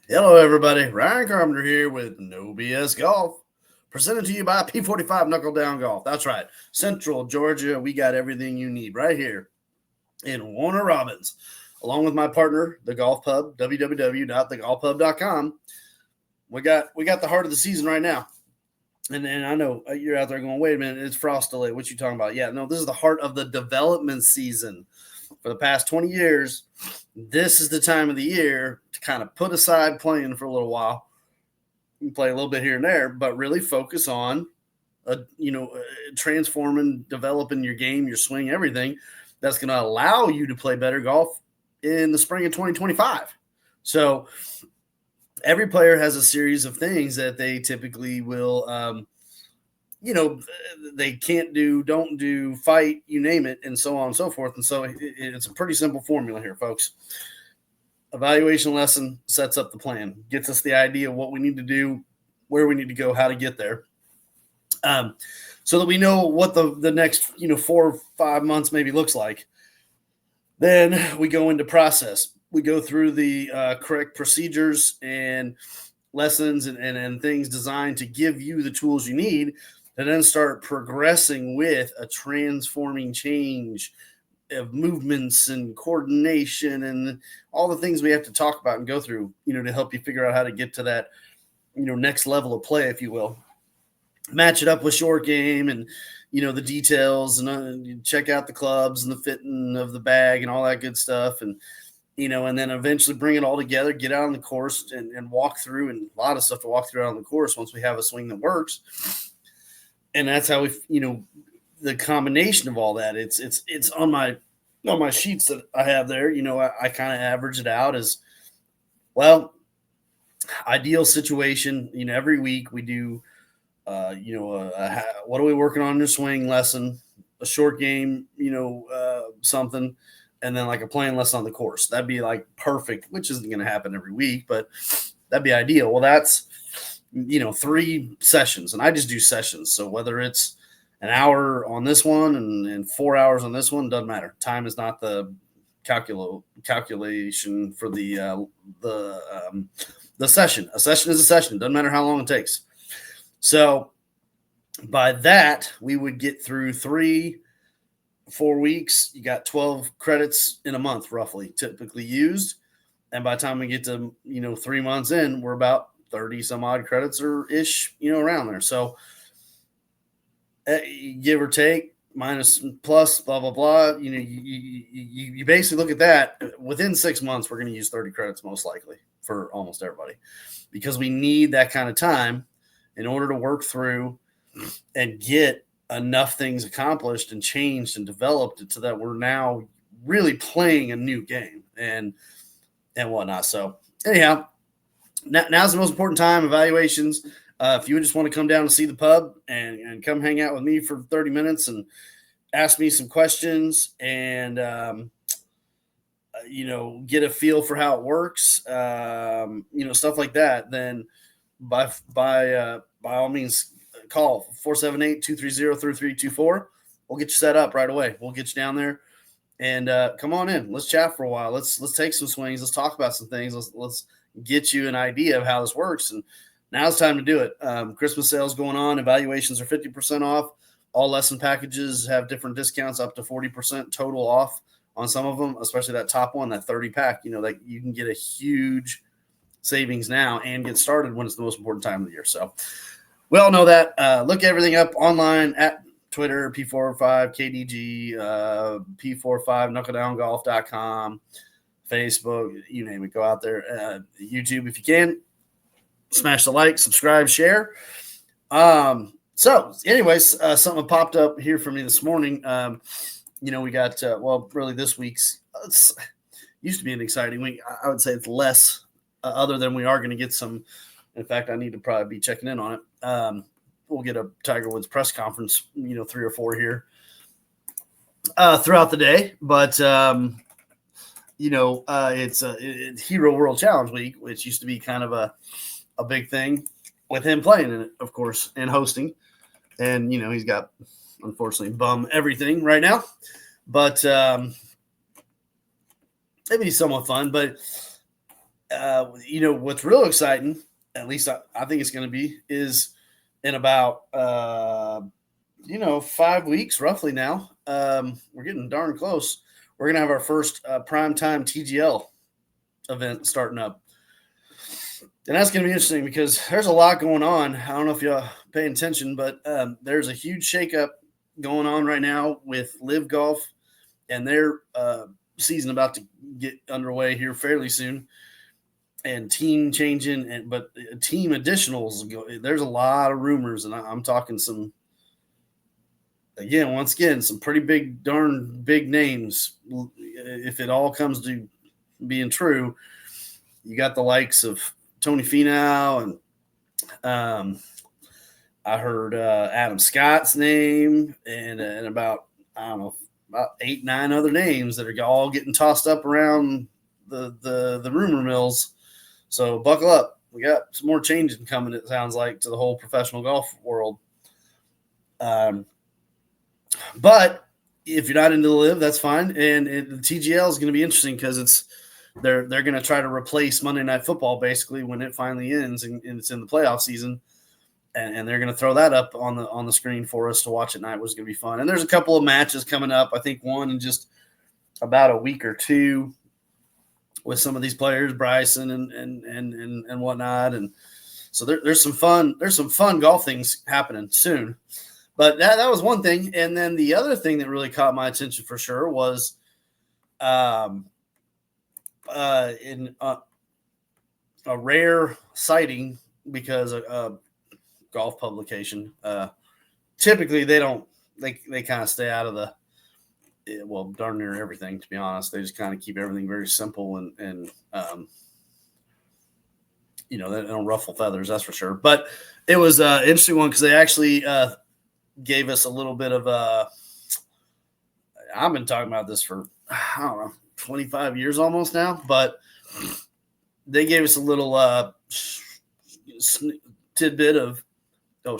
Hello, everybody. Ryan Carpenter here with No BS Golf, presented to you by P45 Knuckle Down Golf. That's right, Central Georgia. We got everything you need right here in Warner Robins, along with my partner, the Golf Pub, www.thegolfpub.com. We got the heart of the season right now. And I know you're out there going, wait a minute, it's frost delay. What you talking about? Yeah, no, this is the heart of the development season. For the past 20 years, this is the time of the year to kind of put aside playing for a little while. You can play a little bit here and there, but really focus on, transforming, developing your game, your swing, everything that's going to allow you to play better golf in the spring of 2025. So every player has a series of things that they typically will, they can't do, don't do, fight, you name it, and so on and so forth. And so it's a pretty simple formula here, folks. Evaluation lesson sets up the plan, gets us the idea of what we need to do, where we need to go, how to get there. So that we know what the next 4 or 5 months maybe looks like. Then we go into process. We go through the correct procedures and lessons and things designed to give you the tools you need to then start progressing with a transforming change of movements and coordination and all the things we have to talk about and go through, to help you figure out how to get to that, next level of play, if you will. Match it up with short game and, the details and check out the clubs and the fitting of the bag and all that good stuff. And then eventually bring it all together, get out on the course and walk through, and a lot of stuff to walk through out on the course once we have a swing that works. And that's how the combination of all that, it's on my sheets that I have there. I kind of average it out as, well, ideal situation. Every week we do, what are we working on in the swing lesson, a short game, something, and then like a playing lesson on the course. That'd be like perfect, which isn't going to happen every week, but that'd be ideal. Well, that's, 3 sessions, and I just do sessions. So whether it's an hour on this one and 4 hours on this one, doesn't matter. Time is not the calculation for the session. A session is a session. Doesn't matter how long it takes. So by that, we would get through 3-4 weeks. You got 12 credits in a month, roughly, typically used. And by the time we get to, 3 months in, we're about 30 some odd credits or ish, around there. So give or take, minus, plus, blah, blah, blah. You basically look at that. Within 6 months, we're going to use 30 credits most likely for almost everybody, because we need that kind of time in order to work through and get enough things accomplished and changed and developed so that we're now really playing a new game and whatnot. So anyhow, now's the most important time. Evaluations. If you just want to come down and see the pub and come hang out with me for 30 minutes and ask me some questions and, get a feel for how it works, stuff like that, then by all means, call 478-230-3324. We'll get you set up right away. We'll get you down there and come on in. Let's chat for a while. Let's take some swings. Let's talk about some things. Let's get you an idea of how this works. And now's the time to do it. Christmas sales going on. Evaluations are 50% off. All lesson packages have different discounts, up to 40% total off on some of them, especially that top one, that 30 pack. That you can get a huge savings now and get started when it's the most important time of the year. So we all know that. Look everything up online at Twitter, P45KDG, P45KnuckleDownGolf.com, Facebook, you name it. Go out there. YouTube if you can. Smash the like, subscribe, share. So anyways, something popped up here for me this morning. We got, really this week's used to be an exciting week. I would say it's less, other than we are going to get some. In fact, I need to probably be checking in on it. We'll get a Tiger Woods press conference, 3 or 4 here throughout the day. But, it's Hero World Challenge Week, which used to be kind of a big thing with him playing in it, of course, and hosting. And, he's got, unfortunately, bum everything right now. But it'd be somewhat fun. But What's real exciting, at least I think it's going to be, is in about 5 weeks roughly now. We're getting darn close. We're going to have our first primetime TGL event starting up. And that's going to be interesting because there's a lot going on. I don't know if y'all paying attention, but there's a huge shakeup going on right now with Live Golf and their season about to get underway here fairly soon. And team changing, but team additionals. There's a lot of rumors, and I'm talking some. Once again, some pretty darn big names. If it all comes to being true, you got the likes of Tony Finau, and I heard Adam Scott's name, and about 8, 9 other names that are all getting tossed up around the rumor mills. So buckle up. We got some more changes coming, it sounds like, to the whole professional golf world. But if you're not into the Live, that's fine. And the TGL is going to be interesting because they're going to try to replace Monday Night Football basically when it finally ends and it's in the playoff season. And they're going to throw that up on the screen for us to watch at night, which is going to be fun. And there's a couple of matches coming up. I think one in just about a week or two with some of these players, Bryson and whatnot. And so there's some fun golf things happening soon. But that was one thing. And then the other thing that really caught my attention for sure was in a rare sighting, because a golf publication, typically they kind of stay out of the, well, darn near everything, to be honest. They just kind of keep everything very simple and they don't ruffle feathers, that's for sure. But it was an interesting one because they actually gave us a little bit of I've been talking about this for, 25 years almost now, but they gave us a little tidbit of,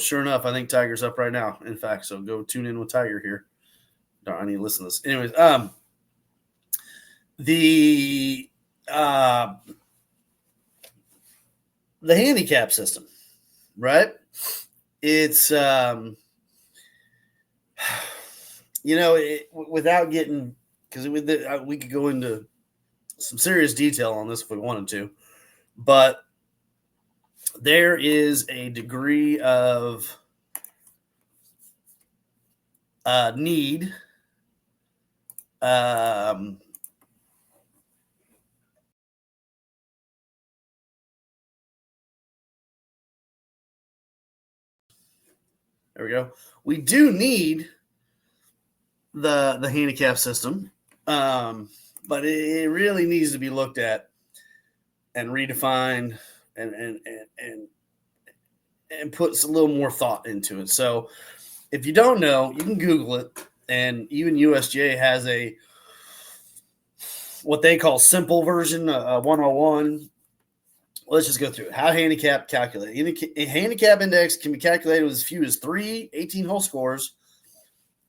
sure enough, I think Tiger's up right now. In fact, so go tune in with Tiger here. I need to listen to this. Anyways, the handicap system, right? It's without getting, because we could go into some serious detail on this if we wanted to, but there is a degree of need. There we go. We do need the handicap system, but it really needs to be looked at and redefined and put a little more thought into it. So if you don't know, you can Google it, and even USGA has what they call simple version, 101. Let's just go through it. How handicap calculated. A handicap index can be calculated with as few as 3 18-hole scores.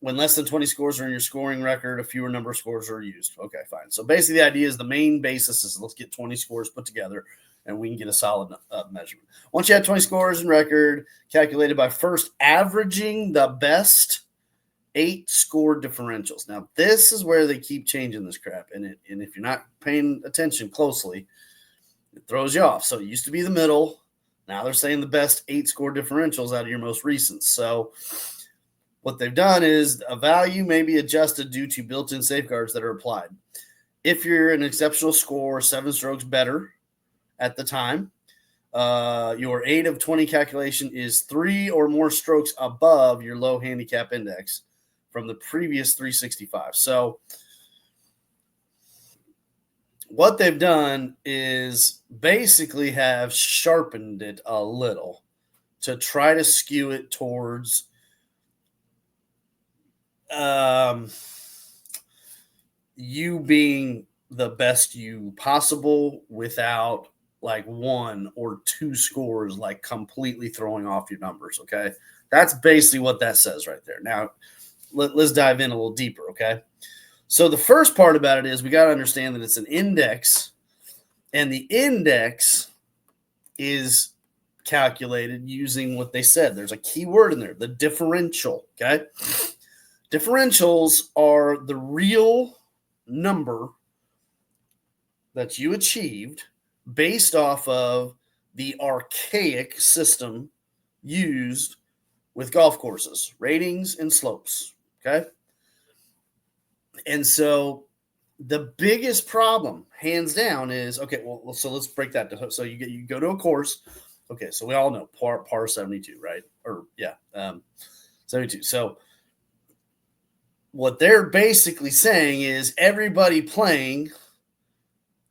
When less than 20 scores are in your scoring record, a fewer number of scores are used. Okay, fine. So basically the idea is the main basis is let's get 20 scores put together and we can get a solid measurement. Once you have 20 scores in record, calculated by first averaging the best 8 score differentials. Now, this is where they keep changing this crap. And if you're not paying attention closely, it throws you off. So it used to be the middle. Now they're saying the best 8 score differentials out of your most recent. So what they've done is a value may be adjusted due to built-in safeguards that are applied. If you're an exceptional score, 7 strokes better at the time, your 8 of 20 calculation is 3 or more strokes above your low handicap index from the previous 365. So what they've done is basically have sharpened it a little to try to skew it towards you being the best you possible without like 1 or 2 scores like completely throwing off your numbers. Okay, that's basically what that says right there. Now let's dive in a little deeper. Okay, so the first part about it is we got to understand that it's an index And the index is calculated using what they said. There's a key word in there, the differential. Okay. Differentials are the real number that you achieved based off of the archaic system used with golf courses, ratings and slopes. Okay. And so the biggest problem, hands down, is okay. Well, so let's break that down. So you go to a course. Okay, so we all know par 72, right? Or yeah, 72. So what they're basically saying is everybody playing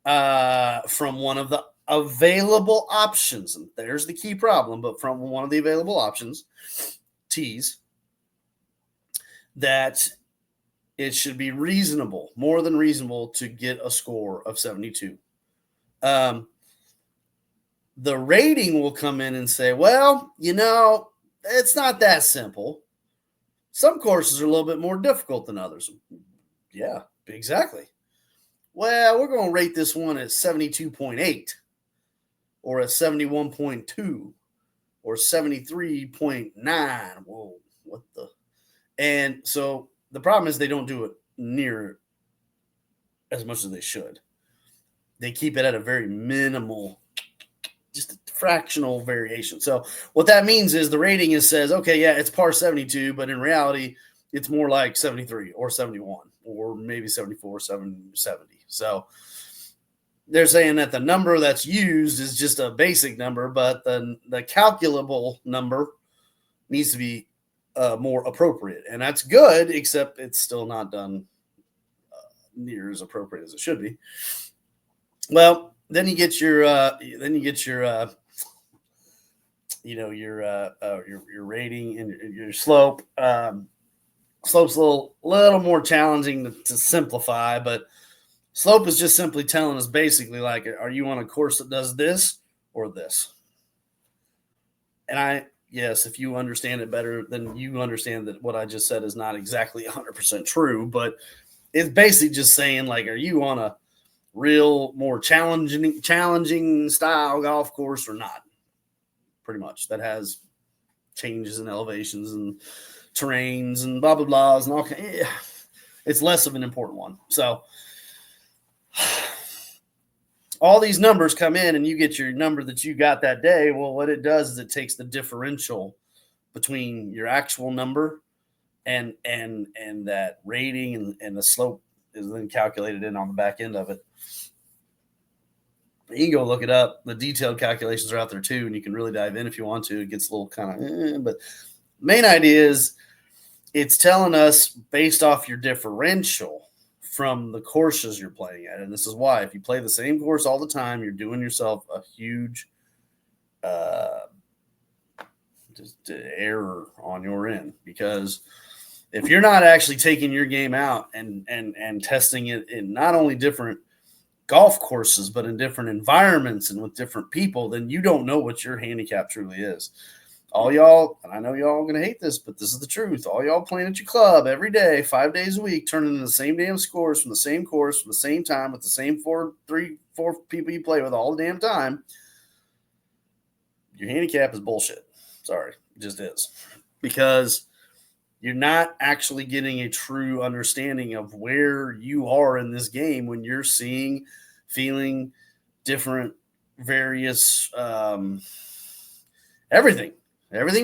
from one of the available options, and there's the key problem. But from one of the available options, tees, that it should be reasonable, more than reasonable, to get a score of 72. The rating will come in and say, well, it's not that simple. Some courses are a little bit more difficult than others. Yeah, exactly. Well, we're going to rate this one at 72.8 or at 71.2 or 73.9. Whoa, what the? And so the problem is they don't do it near as much as they should. They keep it at a very minimal, just a fractional variation. So what that means is the rating says, okay, yeah, it's par 72, but in reality, it's more like 73 or 71 or maybe 74, 70. So they're saying that the number that's used is just a basic number, but the calculable number needs to be more appropriate. And that's good, except it's still not done near as appropriate as it should be. Well, then you get your your rating and your slope. Slope's a little more challenging to simplify, but slope is just simply telling us basically like, are you on a course that does this or this? And yes, if you understand it better, then you understand that what I just said is not exactly 100% true, but it's basically just saying like, are you on a real more challenging style golf course or not? Pretty much. That has changes in elevations and terrains and blah blah blahs and all. It's less of an important one. So all these numbers come in and you get your number that you got that day. Well, what it does is it takes the differential between your actual number and that rating, and the slope is then calculated in on the back end of it. You can go look it up. The detailed calculations are out there too, and you can really dive in if you want to. It gets a little kind of, but the main idea is it's telling us based off your differential from the courses you're playing at. And this is why if you play the same course all the time, you're doing yourself a huge just error on your end, because if you're not actually taking your game out and testing it in not only different golf courses, but in different environments and with different people, then you don't know what your handicap truly is. All y'all, and I know y'all are going to hate this, but this is the truth. All y'all playing at your club every day, 5 days a week, turning in the same damn scores from the same course, from the same time, with the same four people you play with all the damn time. Your handicap is bullshit. Sorry, it just is. Because you're not actually getting a true understanding of where you are in this game when you're seeing, feeling different, various, everything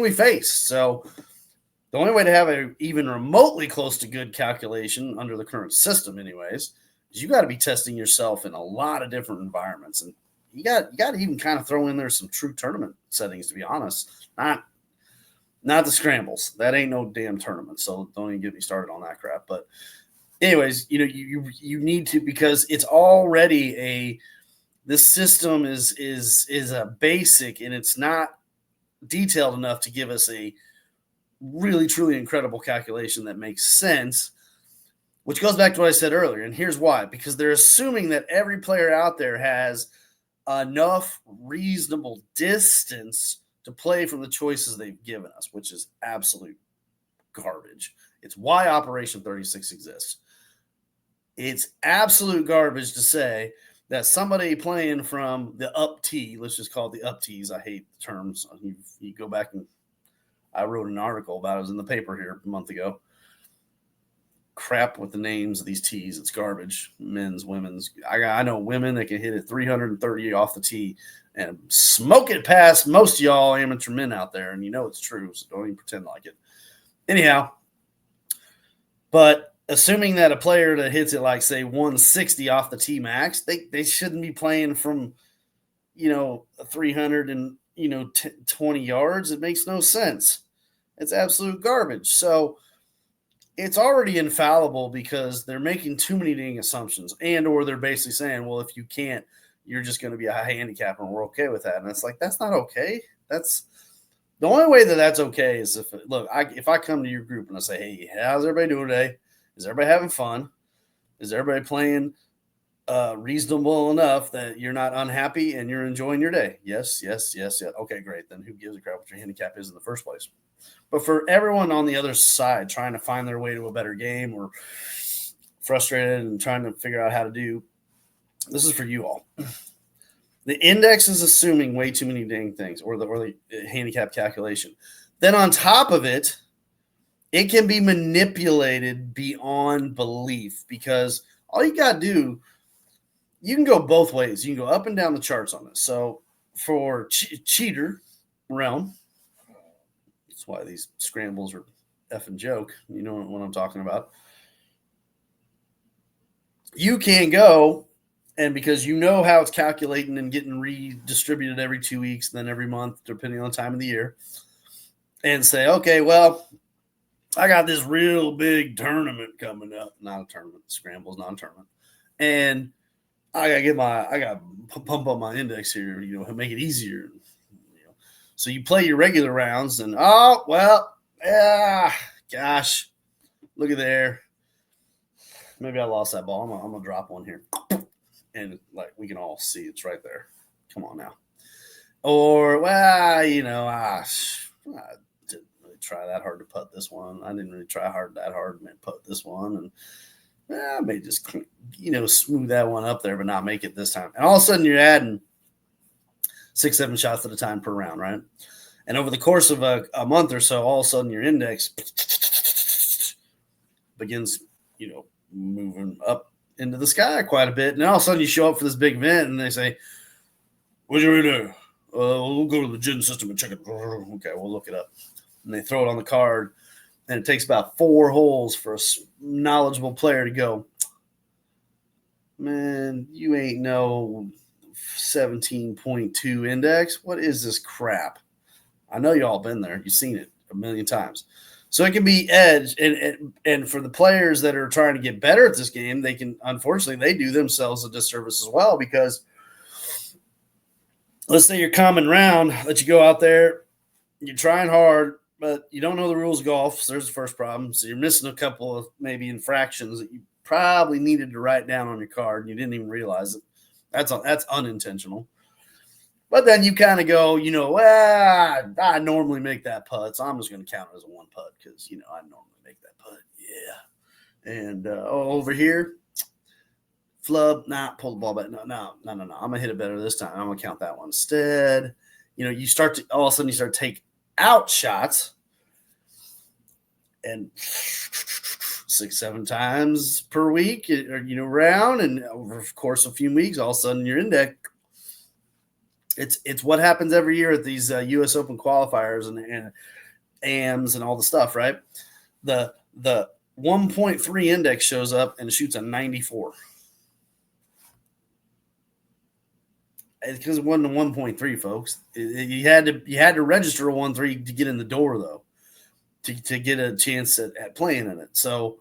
we face. So the only way to have a even remotely close to good calculation under the current system anyways, is you got to be testing yourself in a lot of different environments. And you got to even kind of throw in there some true tournament settings, to be honest. Not the scrambles. That ain't no damn tournament. So don't even get me started on that crap. But anyways, you need to, because it's already this system is a basic, and it's not detailed enough to give us a really truly incredible calculation that makes sense, which goes back to what I said earlier. And here's why: because they're assuming that every player out there has enough reasonable distance to play from the choices they've given us, which is absolute garbage. It's why Operation 36 exists. It's absolute garbage to say that somebody playing from the up tee, let's just call it the up tees. I hate the terms. You go back and I wrote an article about it. It was in the paper here a month ago. Crap with the names of these tees. It's garbage. Men's, women's. I know women that can hit it 330 off the tee and smoke it past most of y'all amateur men out there. And you know it's true, so don't even pretend like it. Anyhow, but assuming that a player that hits it like, say, 160 off the tee max, they shouldn't be playing from, 300 and, 20 yards. It makes no sense. It's absolute garbage. So it's already infallible because they're making too many dang assumptions, and or they're basically saying, well, if you can't, you're just going to be a high handicap and we're okay with that. And it's like, that's not okay. That's the only way that that's okay is if I come to your group and I say, hey, how's everybody doing today? Is everybody having fun? Is everybody playing reasonable enough that you're not unhappy and you're enjoying your day? Yes. Okay, great. Then who gives a crap what your handicap is in the first place? But for everyone on the other side trying to find their way to a better game or frustrated and trying to figure out how to do, this is for you all. The index is assuming way too many dang things, or the handicap calculation. Then on top of it, it can be manipulated beyond belief, because all you got to do, you can go both ways. You can go up and down the charts on this. So for cheater realm, that's why these scrambles are effing joke. You know what I'm talking about. You can go, and because you know how it's calculating and getting redistributed every 2 weeks, then every month, depending on the time of the year, and say, okay, well, I got this real big tournament coming up. Not a tournament. Scramble's not a tournament. And I got to pump up my index here, make it easier. So you play your regular rounds and, gosh, look at there. Maybe I lost that ball. I'm going to drop one here. And like we can all see it's right there. Come on now. Or, I didn't really try that hard to putt this one. I didn't really try that hard to putt this one. And I may just, smooth that one up there, but not make it this time. And all of a sudden you're adding 6-7 shots at a time per round, right? And over the course of a month or so, all of a sudden your index begins, moving up into the sky quite a bit. And all of a sudden you show up for this big event and they say, what do you do? We'll go to the GHIN system and check it. Okay, we'll look it up. And they throw it on the card. And it takes about 4 holes for a knowledgeable player to go, man, you ain't no 17.2 index. What is this crap? I know you all been there. You've seen it a million times. So it can be edge. And for the players that are trying to get better at this game, they can, unfortunately, they do themselves a disservice as well, because let's say you're common round, that you go out there, you're trying hard, but you don't know the rules of golf. So there's the first problem. So you're missing a couple of maybe infractions that you probably needed to write down on your card and you didn't even realize it. That's unintentional. But then you kind of go, I normally make that putt, so I'm just going to count it as a 1 putt because, I normally make that putt. Yeah. And over here, flub, pull the ball back. No. I'm going to hit it better this time. I'm going to count that one instead. You start to, all of a sudden you start to take out shots, and 6-7 times per week, or round, and over the course of a few weeks, all of a sudden your index. It's what happens every year at these U.S. Open qualifiers and AMs and all the stuff, right? The 1.3 index shows up and shoots a 94. It's because it wasn't a 1.3, folks. You had to register a 1.3 to get in the door, though, to get a chance at playing in it. So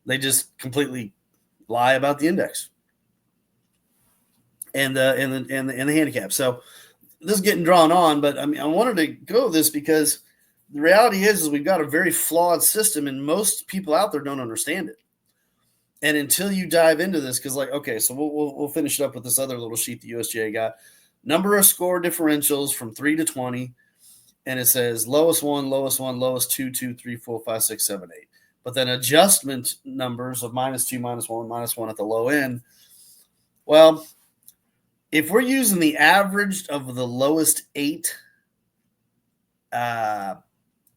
they just completely lie about the index and the handicap. So this is getting drawn on, but I wanted to go this because the reality is we've got a very flawed system, and most people out there don't understand it. And until you dive into this, because so we'll finish it up with this other little sheet the USGA got. Number of score differentials from 3 to 20, and it says lowest 1, lowest 1, lowest 2, 2, 3, 4, 5, 6, 7, 8. But then adjustment numbers of -2, -1, -1 at the low end. Well, if we're using the average of the lowest 8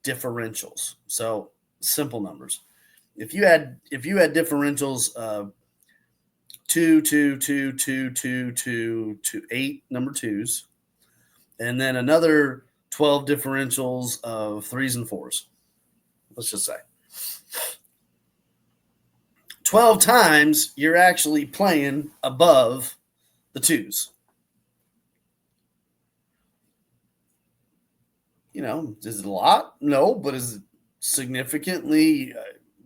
differentials, so simple numbers. If you had differentials of 2, 2, 2, 2, 2, 2 to 8 number twos, and then another 12 differentials of 3s and 4s, let's just say 12 times you're actually playing above the 2s. Is it a lot? No, but is it significantly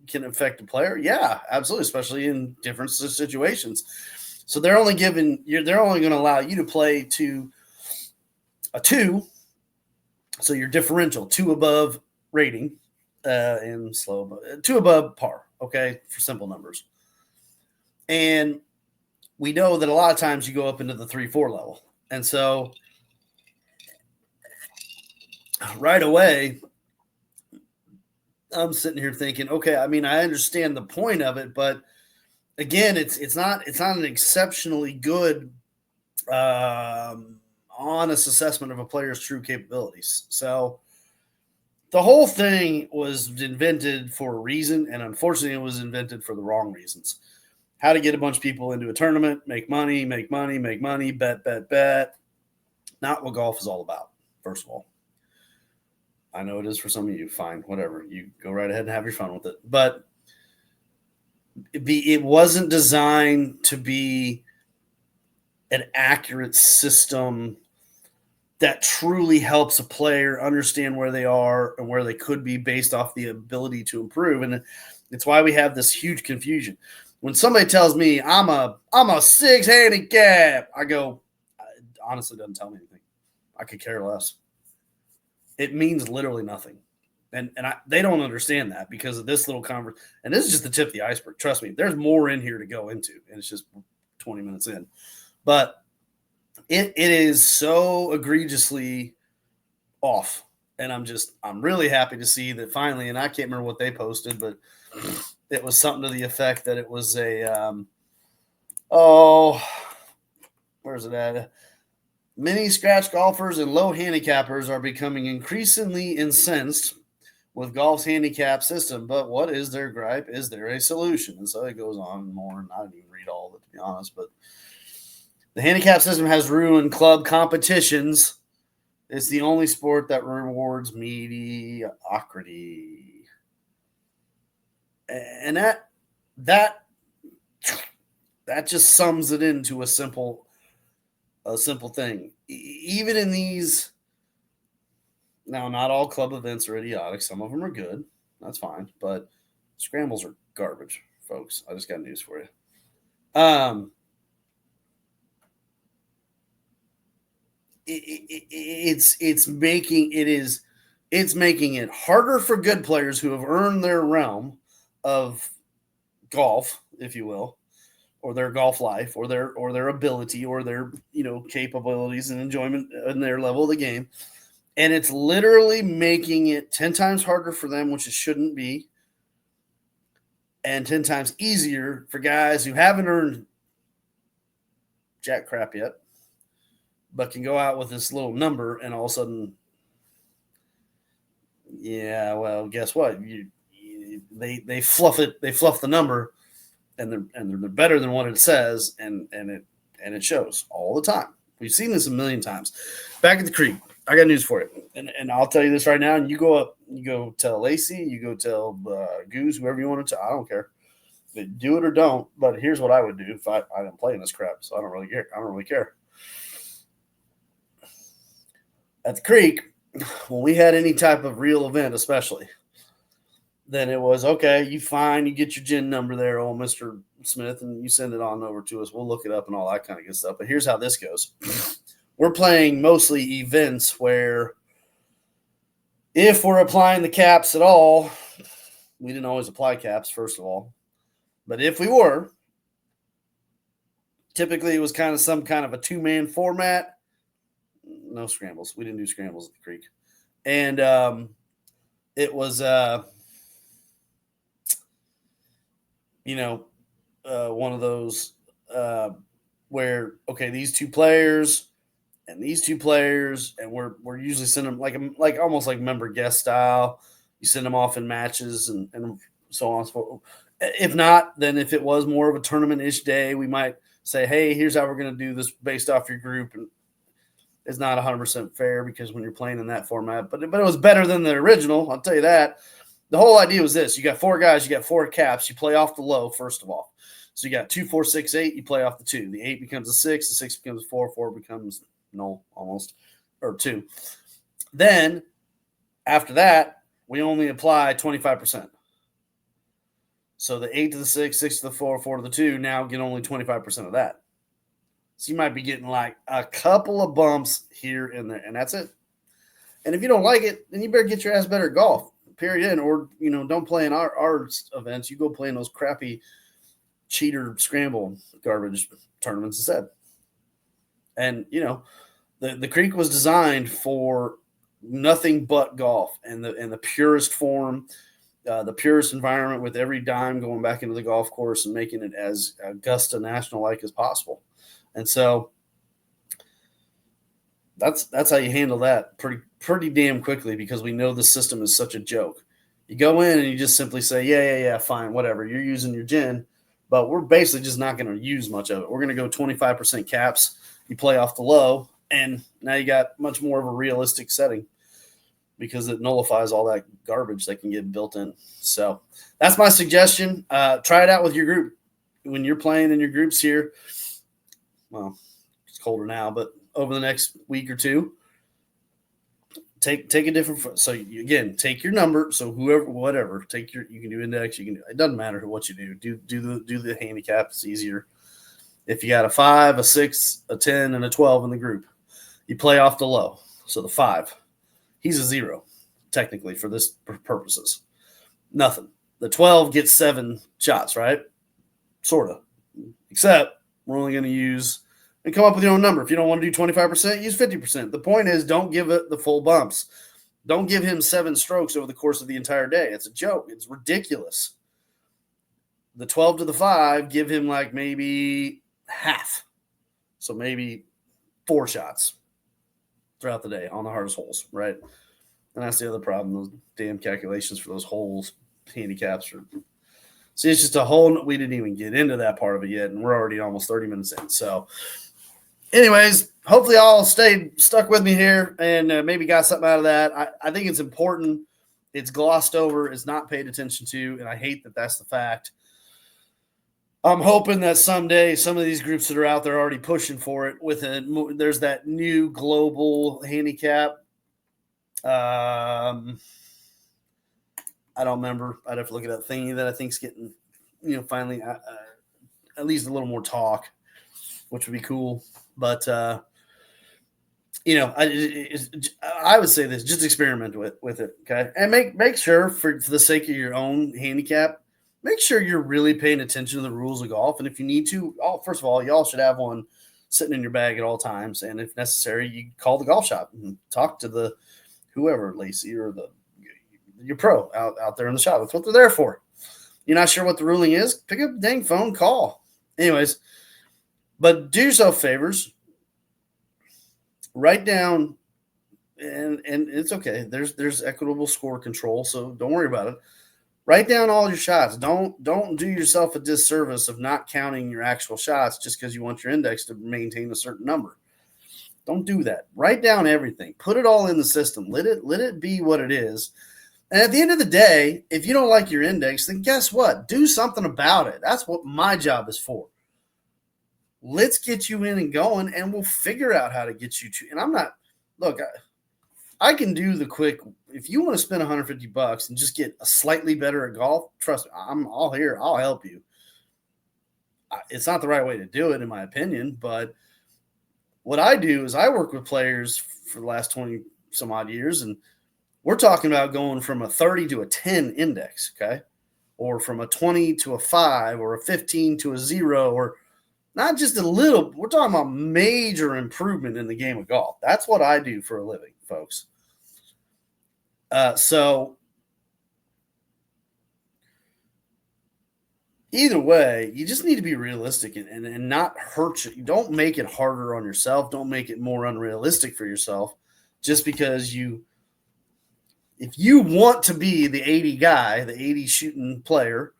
can affect a player? Yeah, absolutely, especially in different situations. So they're only going to allow you to play to a 2, so your differential 2 above rating and slow 2 above par. Okay, for simple numbers. And we know that a lot of times you go up into the 3-4 level, and so right away I'm sitting here thinking, okay, I mean, I understand the point of it, but again, it's not an exceptionally good honest assessment of a player's true capabilities. So the whole thing was invented for a reason, and unfortunately, it was invented for the wrong reasons. How to get a bunch of people into a tournament, make money, bet. Not what golf is all about, first of all. I know it is for some of you. Fine, whatever. You go right ahead and have your fun with it. But it wasn't designed to be an accurate system that truly helps a player understand where they are and where they could be based off the ability to improve. And it's why we have this huge confusion. When somebody tells me I'm a 6 handicap, I go, honestly, doesn't tell me anything. I could care less. It means literally nothing. And they don't understand that because of this little conversation. And this is just the tip of the iceberg. Trust me, there's more in here to go into, and it's just 20 minutes in. But it is so egregiously off. And I'm really happy to see that finally, and I can't remember what they posted, but it was something to the effect that it was where's it at? Many scratch golfers and low handicappers are becoming increasingly incensed with golf's handicap system. But what is their gripe? Is there a solution? And so it goes on more, and I didn't even read all of it, to be honest. But the handicap system has ruined club competitions. It's the only sport that rewards mediocrity. And that just sums it into a simple thing. Even in these, now not all club events are idiotic. Some of them are good. That's fine. But scrambles are garbage, folks. I just got news for you. It's making it harder for good players who have earned their realm of golf, if you will, or their golf life, or their ability, or their capabilities and enjoyment in their level of the game, and it's literally making it 10 times harder for them, which it shouldn't be, and 10 times easier for guys who haven't earned jack crap yet, but can go out with this little number and all of a sudden, yeah, well, guess what? They fluff it. They fluff the number, and they're better than what it says, and it shows all the time. We've seen this a million times. Back at the creek, I got news for you, and I'll tell you this right now. And you go up, you go tell Lacey, you go tell Goose, whoever you want to tell. I don't care. Do it or don't. But here's what I would do if I didn't play in this crap. So I don't really care. At the creek, when we had any type of real event, especially, then it was, okay, you get your GHIN number there, old Mr. Smith, and you send it on over to us. We'll look it up and all that kind of good stuff. But here's how this goes. We're playing mostly events where if we're applying the caps at all, we didn't always apply caps, first of all. But if we were, typically it was kind of some kind of a 2-man format. No scrambles. We didn't do scrambles at the creek. And it was, one of those where, okay, these two players and these two players, and we're usually sending them like almost like member guest style. You send them off in matches and so on and so forth. If not, then if it was more of a tournament-ish day, we might say, hey, here's how we're going to do this based off your group. And it's not 100% fair because when you're playing in that format, but it was better than the original. I'll tell you that. The whole idea was this: you got 4 guys, you got 4 caps, you play off the low first of all. So you got 2, 4, 6, 8. You play off the 2. The 8 becomes a 6. The 6 becomes a 4. 4 becomes null almost, or 2. Then after that, we only apply 25%. So the 8 to the 6, 6 to the 4, 4 to the 2 now get only 25% of that. So you might be getting like a couple of bumps here and there, and that's it. And if you don't like it, then you better get your ass better at golf, period. Or, don't play in our events. You go play in those crappy cheater scramble garbage tournaments instead. And, the creek was designed for nothing but golf and the purest form, the purest environment, with every dime going back into the golf course and making it as Augusta National-like as possible. And so that's how you handle that pretty damn quickly, because we know the system is such a joke. You go in and you just simply say, yeah, fine, whatever. You're using your GHIN, but we're basically just not going to use much of it. We're going to go 25% caps. You play off the low, and now you got much more of a realistic setting because it nullifies all that garbage that can get built in. So that's my suggestion. Try it out with your group. When you're playing in your groups here, well, it's colder now, but over the next week or two, take a different. So again, take your number. So whatever, you can do index. You can do. It doesn't matter what you do. Do the handicap. It's easier. If you got a 5, a 6, a 10, and a 12 in the group, you play off the low. So the 5, he's a 0, technically, for this purposes. Nothing. The 12 gets 7 shots, right? Sort of. Except we're only going to use and come up with your own number. If you don't want to do 25%, use 50%. The point is, don't give it the full bumps. Don't give him 7 strokes over the course of the entire day. It's a joke. It's ridiculous. The 12 to the 5, give him like maybe half. So maybe 4 shots throughout the day on the hardest holes, right? And that's the other problem. Those damn calculations for those holes, handicaps are. See, it's just a whole. We didn't even get into that part of it yet, and we're already almost 30 minutes in. So, anyways, hopefully y'all stuck with me here and maybe got something out of that. I think it's important. It's glossed over. It's not paid attention to, and I hate that that's the fact. I'm hoping that someday some of these groups that are out there are already pushing for it. There's that new global handicap. I don't remember. I'd have to look at that thingy that I think is getting, finally at least a little more talk, which would be cool. But I would say this: just experiment with it, okay? And make sure for the sake of your own handicap, make sure you're really paying attention to the rules of golf. And if you need to, first of all, y'all should have one sitting in your bag at all times. And if necessary, you call the golf shop and talk to the whoever, Lacey or your pro out there in the shop. That's what they're there for. You're not sure what the ruling is? Pick up the dang phone, call. Anyways, but do yourself favors. Write down, and it's okay. There's equitable score control, so don't worry about it. Write down all your shots. Don't do yourself a disservice of not counting your actual shots just because you want your index to maintain a certain number. Don't do that. Write down everything. Put it all in the system. Let it be what it is. And at the end of the day, if you don't like your index, then guess what? Do something about it. That's what my job is for. Let's get you in and going, and we'll figure out how to get you to. And I'm not – look, I can do the quick – if you want to spend $150 and just get a slightly better at golf, trust me, I'm all here. I'll help you. It's not the right way to do it, in my opinion, but what I do is I work with players for the last 20 some odd years, and we're talking about going from a 30 to a 10 index, okay, or from a 20 to a 5 or a 15 to a 0, or not just a little. We're talking about major improvement in the game of golf. That's what I do for a living, folks. So either way, you just need to be realistic and not hurt you. Don't make it harder on yourself. Don't make it more unrealistic for yourself just because if you want to be the 80 guy, the 80 shooting player,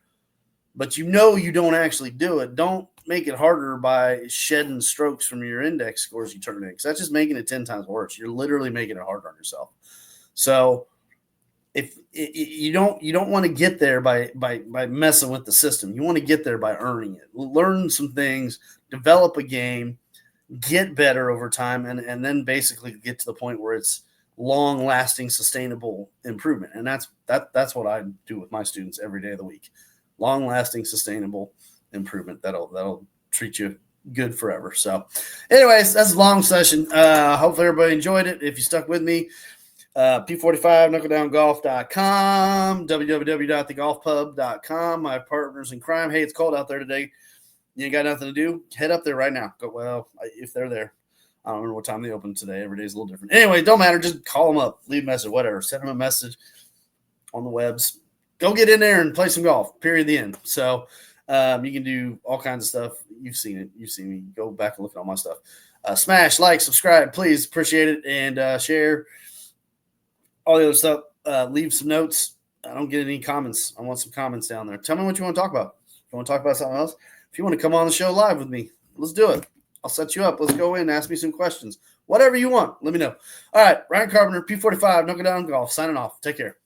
but you don't actually do it, don't make it harder by shedding strokes from your index scores you turn in, because that's just making it 10 times worse. You're literally making it harder on yourself. So if you don't want to get there by messing with the system. You want to get there by earning it. Learn some things, develop a game, get better over time, and then basically get to the point where it's long-lasting, sustainable improvement. And that's what I do with my students every day of the week. Long-lasting, sustainable improvement that'll treat you good forever. So anyways, that's a long session. Hopefully everybody enjoyed it. If you stuck with me, P45 knuckledowngolf.com, www.thegolfpub.com. My partners in crime. Hey, it's cold out there today. You ain't got nothing to do? Head up there right now. If they're there. I don't remember what time they open today. Every day's a little different. Anyway, don't matter. Just call them up, leave a message, whatever. Send them a message on the webs. Go get in there and play some golf, period, the end. So you can do all kinds of stuff. You've seen it. You've seen me. Go back and look at all my stuff. Smash, like, subscribe, please. Appreciate it. And share all the other stuff. Leave some notes. I don't get any comments. I want some comments down there. Tell me what you want to talk about. If you want to talk about something else, if you want to come on the show live with me, let's do it. I'll set you up. Let's go in, ask me some questions. Whatever you want, let me know. All right, Ryan Carpenter, P45, Knuckle Down Golf, signing off. Take care.